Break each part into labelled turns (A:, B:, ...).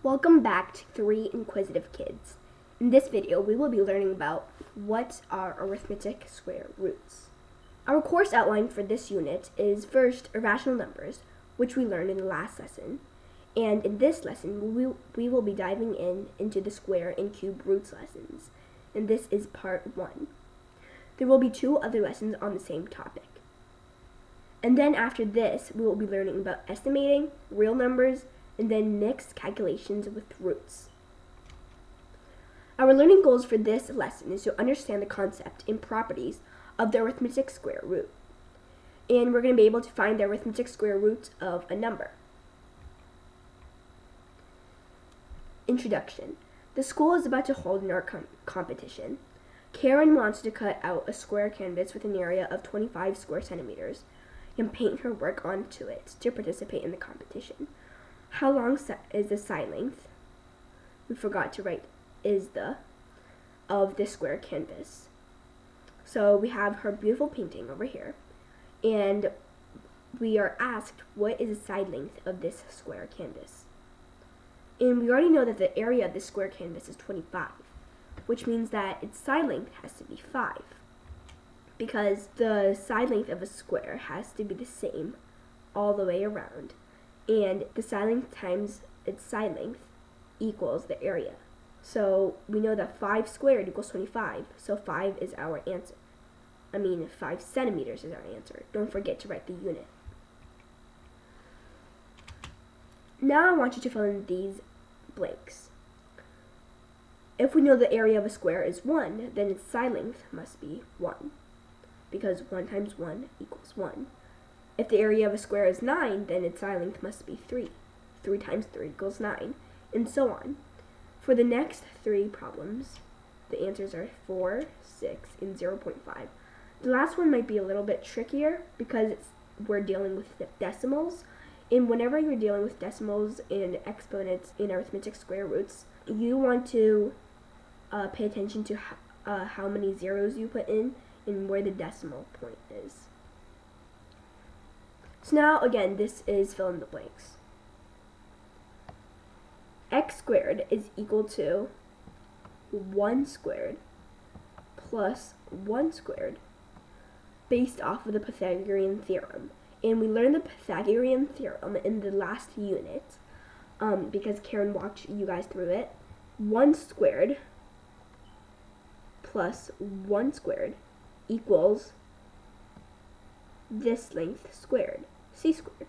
A: Welcome back to 3 Inquisitive Kids. In this video, we will be learning about what are arithmetic square roots. Our course outline for this unit is first irrational numbers, which we learned in the last lesson. And in this lesson, we will be diving into the square and cube roots lessons. And this is part 1. There will be 2 other lessons on the same topic. And then after this, we will be learning about estimating, real numbers, and then mixed calculations with roots. Our learning goals for this lesson is to understand the concept and properties of the arithmetic square root. And we're going to be able to find the arithmetic square root of a number. Introduction. The school is about to hold an art competition. Karen wants to cut out a square canvas with an area of 25 square centimeters and paint her work onto it to participate in the competition. How long is the side length? We forgot to write of this square canvas. So we have her beautiful painting over here, and we are asked what is the side length of this square canvas. And we already know that the area of this square canvas is 25, which means that its side length has to be 5, because the side length of a square has to be the same all the way around. And the side length times its side length equals the area. So we know that 5 squared equals 25, so 5 is our answer. 5 centimeters is our answer. Don't forget to write the unit. Now I want you to fill in these blanks. If we know the area of a square is 1, then its side length must be 1, because 1 times 1 equals 1. If the area of a square is 9, then its side length must be 3. 3 times 3 equals 9, and so on. For the next 3 problems, the answers are 4, 6, and 0.5. The last one might be a little bit trickier because we're dealing with decimals. And whenever you're dealing with decimals and exponents in arithmetic square roots, you want to pay attention to how many zeros you put in and where the decimal point is. So now, again, this is fill in the blanks. X squared is equal to 1 squared plus 1 squared based off of the Pythagorean theorem. And we learned the Pythagorean theorem in the last unit because Karen walked you guys through it. 1 squared plus 1 squared equals this length squared, c squared.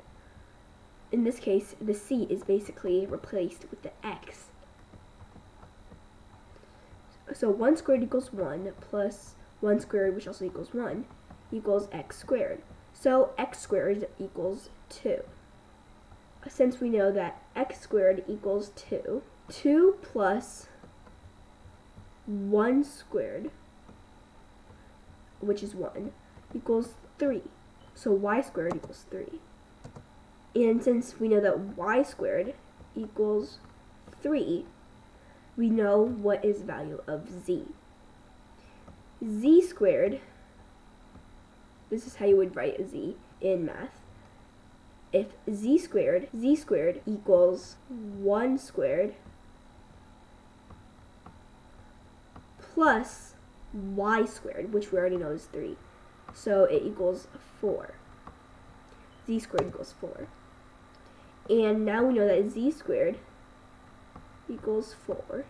A: In this case, the c is basically replaced with the x. So 1 squared equals 1 plus 1 squared, which also equals 1, equals x squared. So x squared equals 2. Since we know that x squared equals 2, 2 plus 1 squared, which is 1, equals 3. So y squared equals 3. And since we know that y squared equals 3, we know what is the value of z. Z squared, this is how you would write a z in math. If z squared equals 1 squared plus y squared, which we already know is 3. So it equals 4. Z squared equals 4. And now we know that z squared equals 4.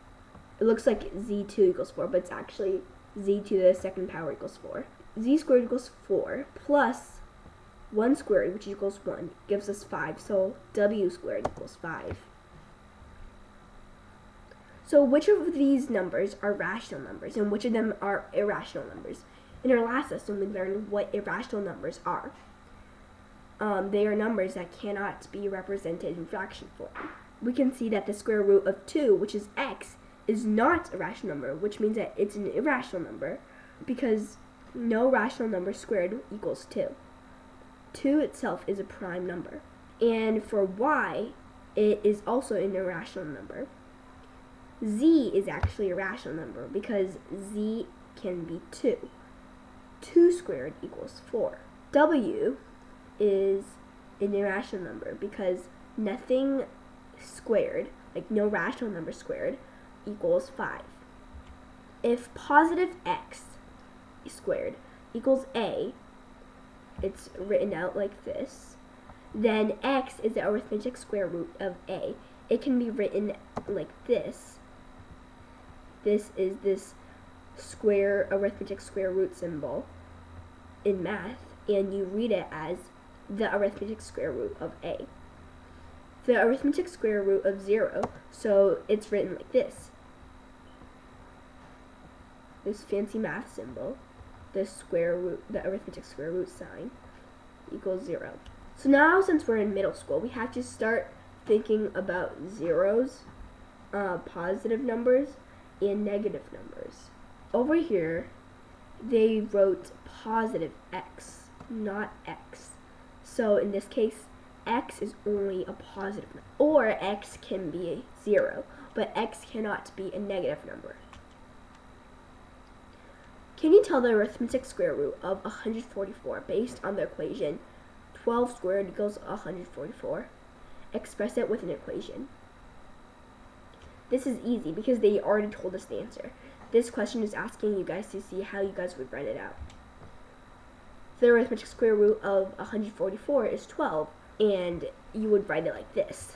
A: It looks like z2 equals 4, but it's actually z to the second power equals 4. Z squared equals 4 plus 1 squared, which equals 1, gives us 5. So w squared equals 5. So which of these numbers are rational numbers and which of them are irrational numbers? In our last lesson, we learned what irrational numbers are. They are numbers that cannot be represented in fraction form. We can see that the square root of 2, which is x, is not a rational number, which means that it's an irrational number because no rational number squared equals 2. 2 itself is a prime number. And for y, it is also an irrational number. Z is actually a rational number because z can be 2. 2 squared equals 4. W is an irrational number because nothing squared like no rational number squared, equals 5. If positive x squared equals a, it's written out like this, then x is the arithmetic square root of a. It can be written like this. This is this arithmetic square root symbol in math, and you read it as the arithmetic square root of a. The arithmetic square root of 0, so it's written like this. This fancy math symbol, the arithmetic square root sign, equals 0. So now, since we're in middle school, we have to start thinking about zeros, positive numbers, and negative numbers. Over here, they wrote positive x, not x. So in this case, x is only a positive number. Or x can be a 0, but x cannot be a negative number. Can you tell the arithmetic square root of 144 based on the equation 12 squared equals 144? Express it with an equation. This is easy because they already told us the answer. This question is asking you guys to see how you guys would write it out. The arithmetic square root of 144 is 12, and you would write it like this.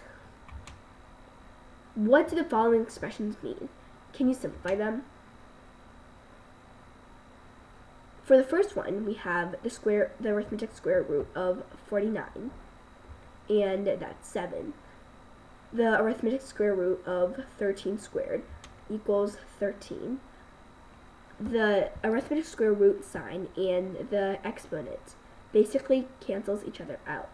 A: What do the following expressions mean? Can you simplify them? For the first one, we have the arithmetic square root of 49, and that's 7. The arithmetic square root of 13 squared equals 13. The arithmetic square root sign and the exponent basically cancels each other out.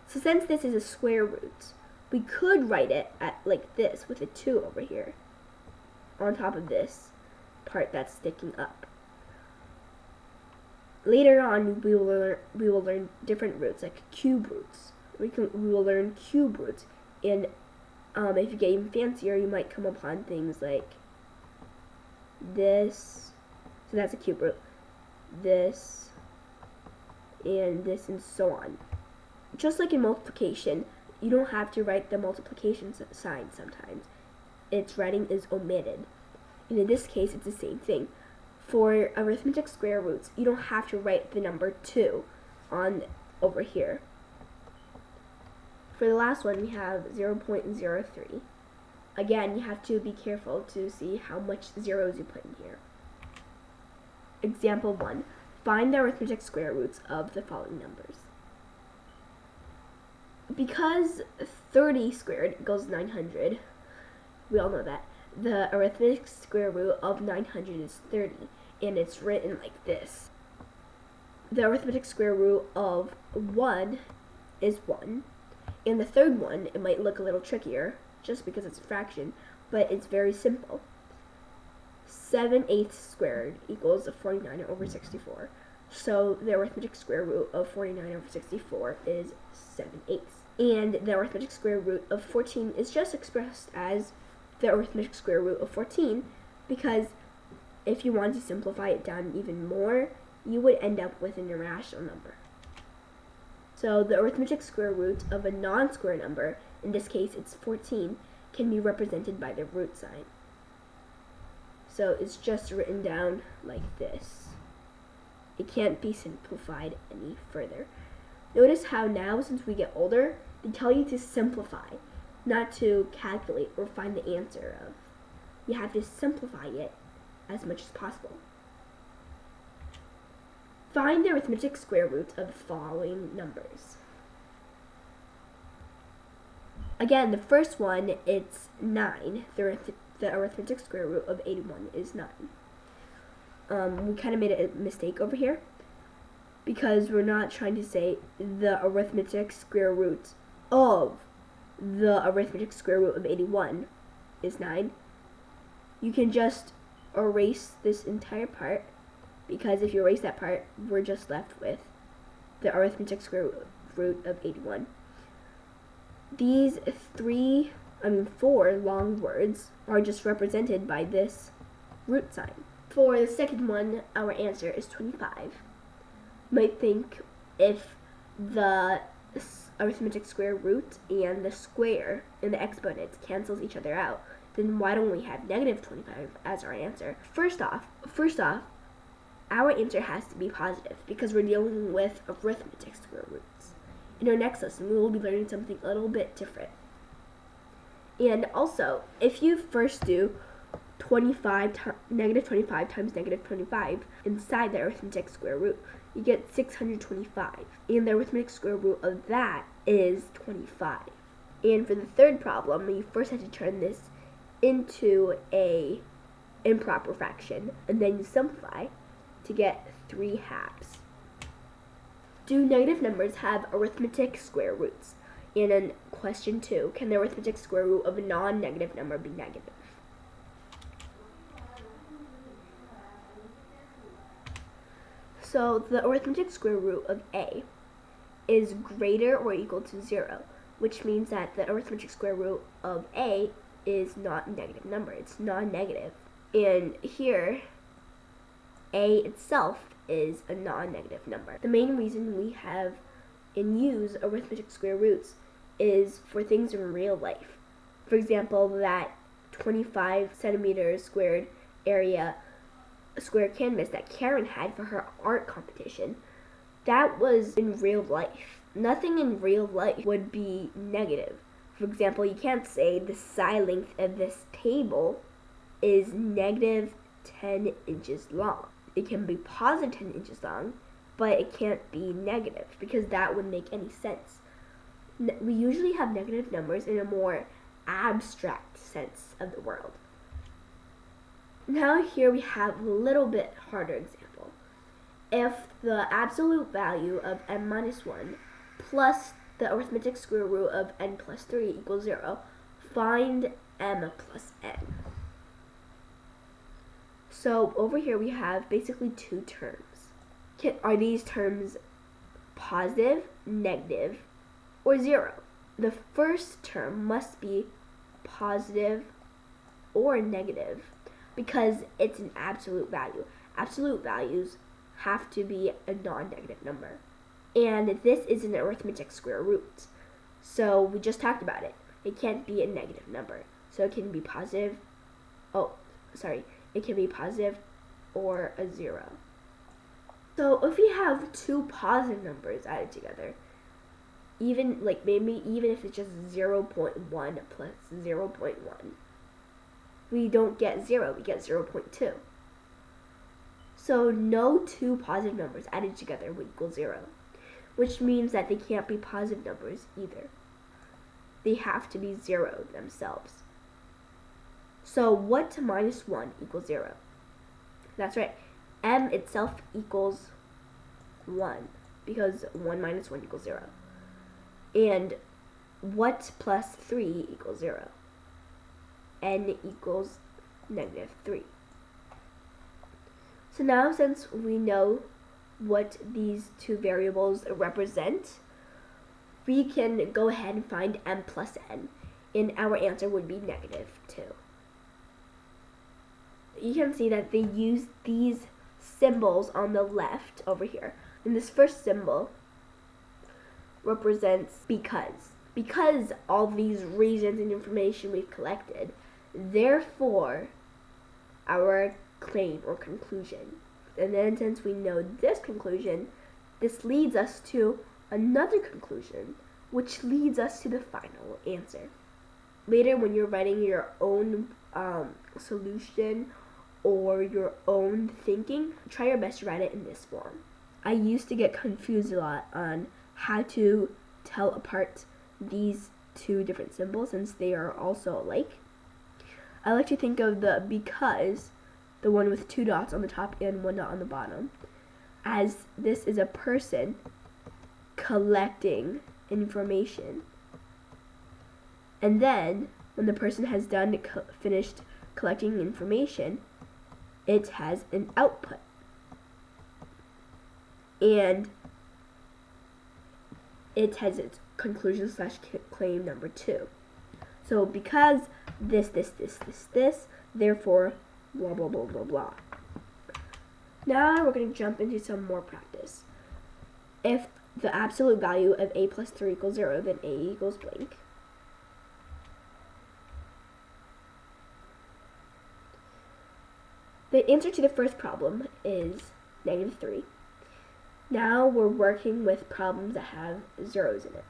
A: So since this is a square root, we could write it like this with a 2 over here on top of this part that's sticking up. Later on, we will learn different roots, like cube roots. We will learn cube roots, and if you get even fancier, you might come upon things like this. So that's a cube root. This, and so on. Just like in multiplication, you don't have to write the multiplication sign sometimes. Its writing is omitted. And in this case, it's the same thing. For arithmetic square roots, you don't have to write the number 2 on over here. For the last one, we have 0.03. Again, you have to be careful to see how much zeros you put in here. Example 1. Find the arithmetic square roots of the following numbers. Because 30 squared equals 900, we all know that, the arithmetic square root of 900 is 30, and it's written like this. The arithmetic square root of 1 is 1, and the third one, it might look a little trickier, just because it's a fraction, but it's very simple. 7/8 squared equals 49 over 64. So the arithmetic square root of 49 over 64 is 7/8. And the arithmetic square root of 14 is just expressed as the arithmetic square root of 14, because if you want to simplify it down even more, you would end up with an irrational number. So the arithmetic square root of a non-square number, in this case it's 14, can be represented by the root sign. So it's just written down like this. It can't be simplified any further. Notice how now, since we get older, they tell you to simplify, not to calculate or find the answer of. You have to simplify it as much as possible. Find the arithmetic square root of the following numbers. Again, the first one, it's 9. The arithmetic square root of 81 is 9. We kind of made a mistake over here, because we're not trying to say the arithmetic square root of the arithmetic square root of 81 is 9. You can just erase this entire part, because if you erase that part, we're just left with the arithmetic square root of 81. These 4 long words are just represented by this root sign. For the second one, our answer is 25. You might think if the arithmetic square root and the square and the exponent cancels each other out, then why don't we have negative 25 as our answer? First off, our answer has to be positive because we're dealing with arithmetic square roots. In our next lesson, we will be learning something a little bit different. And also, if you first do negative 25 times negative 25 inside the arithmetic square root, you get 625. And the arithmetic square root of that is 25. And for the third problem, you first have to turn this into a improper fraction, and then you simplify to get 3 halves. Do negative numbers have arithmetic square roots? And in question 2, can the arithmetic square root of a non-negative number be negative? So the arithmetic square root of a is greater or equal to 0, which means that the arithmetic square root of a is not a negative number. It's non-negative. And here, a itself is a non-negative number. The main reason we have and use arithmetic square roots is for things in real life. For example, that 25 centimeters squared area square canvas that Karen had for her art competition, that was in real life. Nothing in real life would be negative. For example, you can't say the side length of this table is negative 10 inches long. It can be positive 10 inches long, but it can't be negative because that wouldn't make any sense. We usually have negative numbers in a more abstract sense of the world. Now here we have a little bit harder example. If the absolute value of n minus 1 plus the arithmetic square root of n plus 3 equals 0, find m plus n. So over here we have basically 2 terms. Are these terms positive, negative, or 0? The first term must be positive or negative because it's an absolute value. Absolute values have to be a non-negative number. And this is an arithmetic square root. So we just talked about it. It can't be a negative number. So it can be positive. It can be positive or a 0. So if we have 2 positive numbers added together, even if it's just 0.1 plus 0.1, we don't get 0, we get 0.2. So no 2 positive numbers added together will equal 0, which means that they can't be positive numbers either. They have to be 0 themselves. So what to minus 1 equals 0? That's right. M itself equals 1 because 1 minus 1 equals 0. And what plus 3 equals 0? N equals negative 3. So now since we know what these 2 variables represent, we can go ahead and find m plus n, and our answer would be negative 2. You can see that they use these symbols on the left over here. And this first symbol represents because all these reasons and information we've collected, therefore our claim or conclusion. And then since we know this conclusion, this leads us to another conclusion, which leads us to the final answer. Later when you're writing your own solution or your own thinking, try your best to write it in this form. I used to get confused a lot on how to tell apart these 2 different symbols since they are also alike. I like to think of the because, the one with 2 dots on the top and 1 dot on the bottom, as this is a person collecting information. And then, when the person has finished collecting information, it has an output. And it has its conclusion / claim number 2. So because this, therefore blah blah blah blah blah. Now we're going to jump into some more practice. If the absolute value of a plus 3 equals 0, then a equals blank. The answer to the first problem is -3. Now we're working with problems that have zeros in it.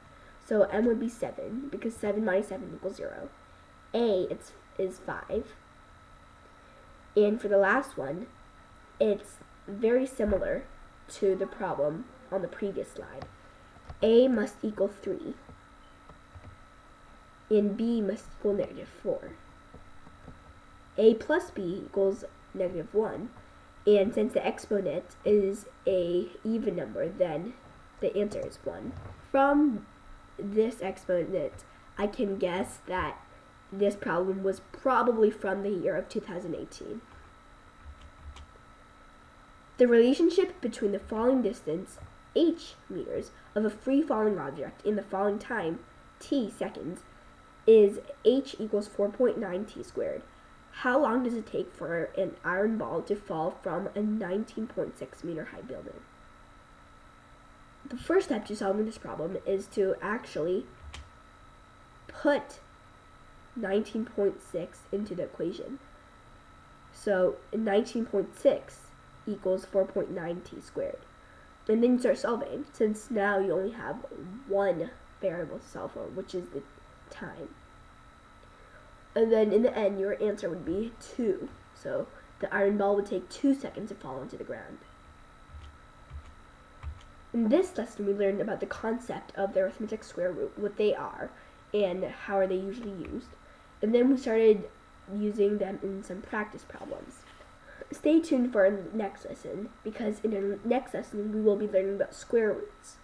A: So m would be 7, because 7 minus 7 equals 0. A is 5. And for the last one, it's very similar to the problem on the previous slide. A must equal 3, and B must equal -4. A plus B equals -1, and since the exponent is a even number, then the answer is 1. From this exponent, I can guess that this problem was probably from the year of 2018. The relationship between the falling distance, h meters, of a free falling object in the falling time, t seconds, is h equals 4.9 t squared. How long does it take for an iron ball to fall from a 19.6 meter high building? The first step to solving this problem is to actually put 19.6 into the equation. So 19.6 equals 4.9 t squared. And then you start solving, since now you only have one variable to solve for, which is the time. And then in the end, your answer would be 2. So the iron ball would take 2 seconds to fall onto the ground. In this lesson, we learned about the concept of the arithmetic square root, what they are, and how are they usually used. And then we started using them in some practice problems. Stay tuned for our next lesson, because in our next lesson, we will be learning about square roots.